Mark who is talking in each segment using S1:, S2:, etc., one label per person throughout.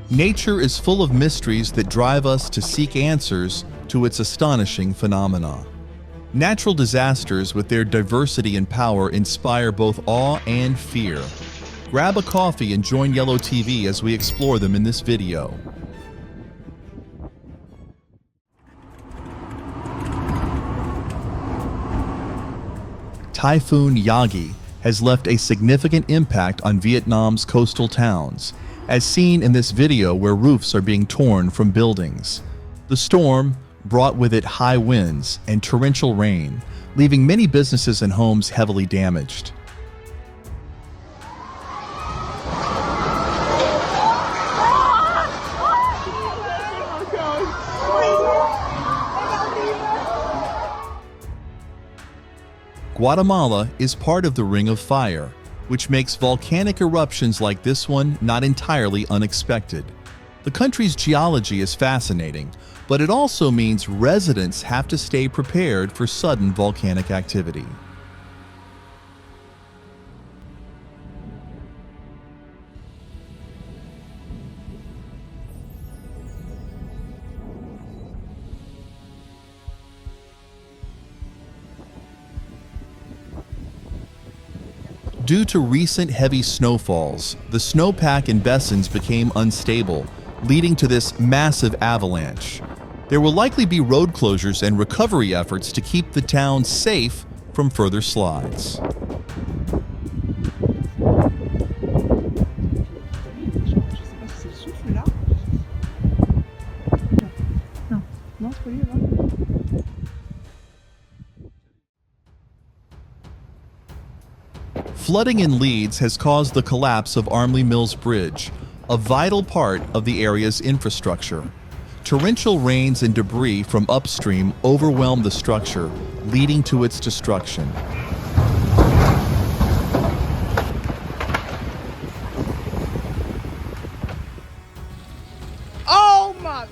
S1: Nature is full of mysteries that drive us to seek answers to its astonishing phenomena. Natural disasters with their diversity and power inspire both awe and fear. Grab a coffee and join yellowtv as we explore them in this video. Typhoon Yagi has left a significant impact on Vietnam's coastal towns, as seen in this video where roofs are being torn from buildings. The storm brought with it high winds and torrential rain, leaving many businesses and homes heavily damaged. Guatemala is part of the Ring of Fire, which makes volcanic eruptions like this one not entirely unexpected. The country's geology is fascinating, but it also means residents have to stay prepared for sudden volcanic activity. Due to recent heavy snowfalls, the snowpack in basins became unstable, leading to this massive avalanche. There will likely be road closures and recovery efforts to keep the town safe from further slides. Flooding in Leeds has caused the collapse of Armley Mills Bridge, a vital part of the area's infrastructure. Torrential rains and debris from upstream overwhelmed the structure, leading to its destruction.
S2: Oh my!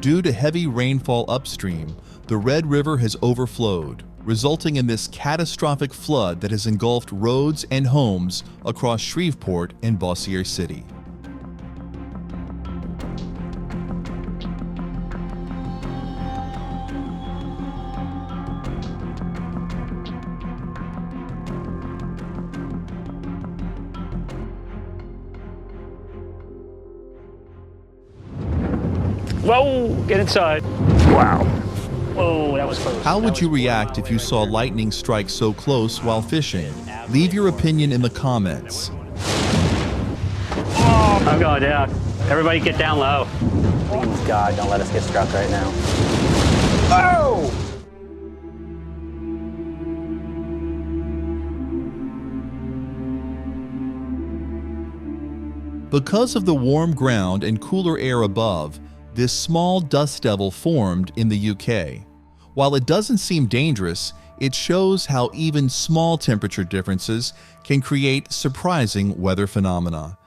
S1: Due to heavy rainfall upstream, the Red River has overflowed, resulting in this catastrophic flood that has engulfed roads and homes across Shreveport and Bossier City.
S3: Whoa, get inside. Wow. Whoa, that was close.
S1: How would you react if you saw lightning strike so close while fishing? Leave your opinion in the comments.
S3: Oh, I'm going down. Everybody get down low.
S4: Please, God, don't let us get struck right now.
S3: Oh!
S1: Because of the warm ground and cooler air above, this small dust devil formed in the UK. While it doesn't seem dangerous, it shows how even small temperature differences can create surprising weather phenomena.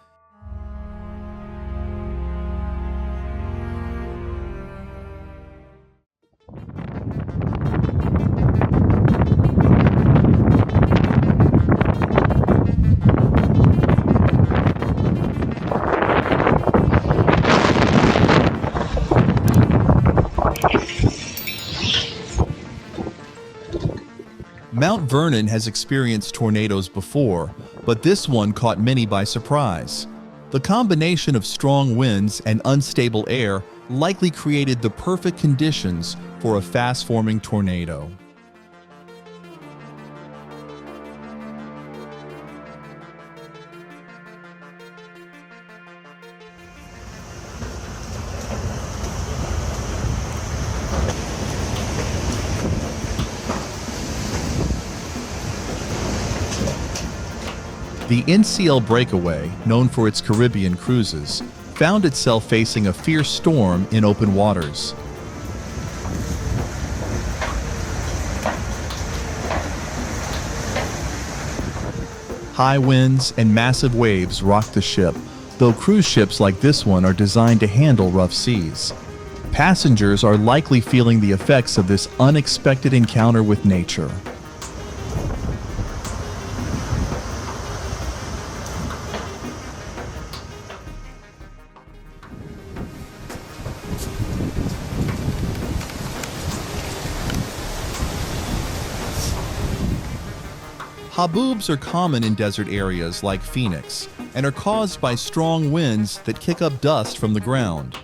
S1: Mount Vernon has experienced tornadoes before, but this one caught many by surprise. The combination of strong winds and unstable air likely created the perfect conditions for a fast-forming tornado. The NCL Breakaway, known for its Caribbean cruises, found itself facing a fierce storm in open waters. High winds and massive waves rock the ship, though cruise ships like this one are designed to handle rough seas. Passengers are likely feeling the effects of this unexpected encounter with nature. Haboobs are common in desert areas like Phoenix and are caused by strong winds that kick up dust from the ground.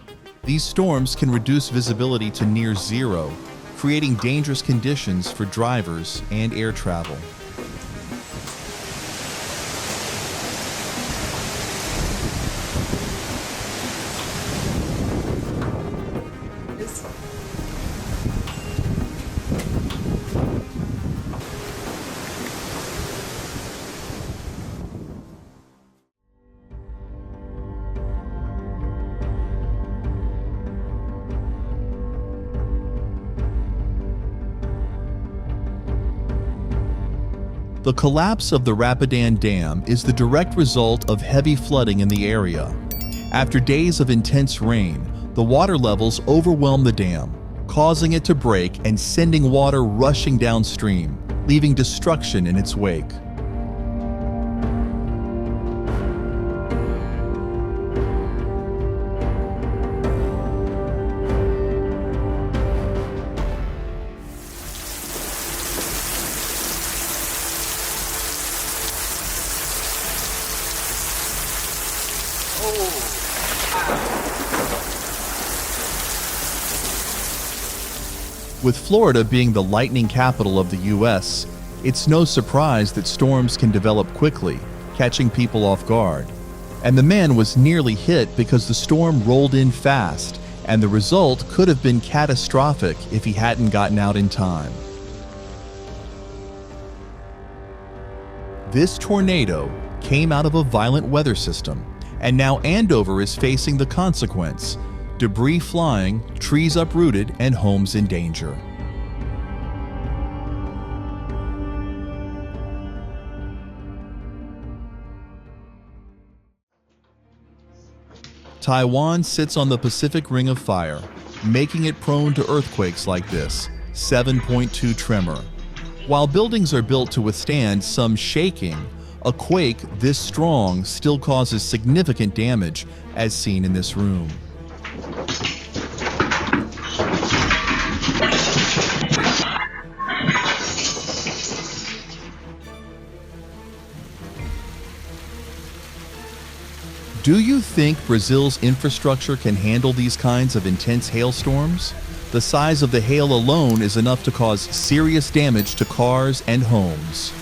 S1: These storms can reduce visibility to near zero, creating dangerous conditions for drivers and air travel. The collapse of the Rapidan Dam is the direct result of heavy flooding in the area. After days of intense rain, the water levels overwhelm the dam, causing it to break and sending water rushing downstream, leaving destruction in its wake. With Florida being the lightning capital of the U.S., it's no surprise that storms can develop quickly, catching people off guard. And the man was nearly hit because the storm rolled in fast, and the result could have been catastrophic if he hadn't gotten out in time. This tornado came out of a violent weather system, and now Andover is facing the consequence: debris flying, trees uprooted, and homes in danger. Taiwan sits on the Pacific Ring of Fire, making it prone to earthquakes like this, 7.2 tremor. While buildings are built to withstand some shaking, a quake this strong still causes significant damage, as seen in this room. Do you think Brazil's infrastructure can handle these kinds of intense hailstorms? The size of the hail alone is enough to cause serious damage to cars and homes.